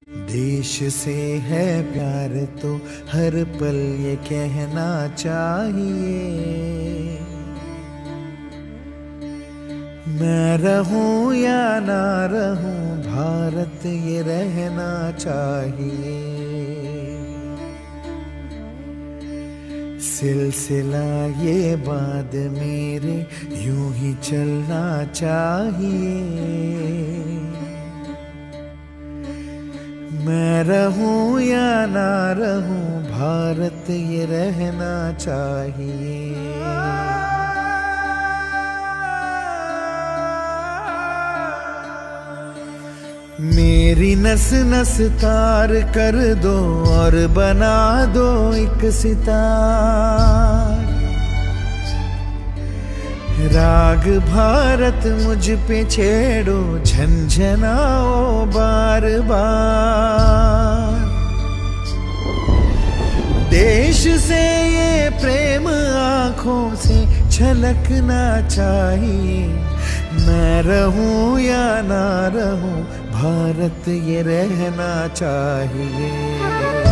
देश से है प्यार तो हर पल ये कहना चाहिए, मैं रहूं या ना रहूं भारत ये रहना चाहिए। सिलसिला ये बाद मेरे यूं ही चलना चाहिए, मैं रहूं या ना रहूं भारत ये रहना चाहिए। मेरी नस नस तार कर दो और बना दो एक सितार, राग भारत मुझ पे छेड़ो झंझनाओ बार बार। देश से ये प्रेम आंखों से छलकना चाहिए, मैं रहूं या ना रहूं भारत ये रहना चाहिए।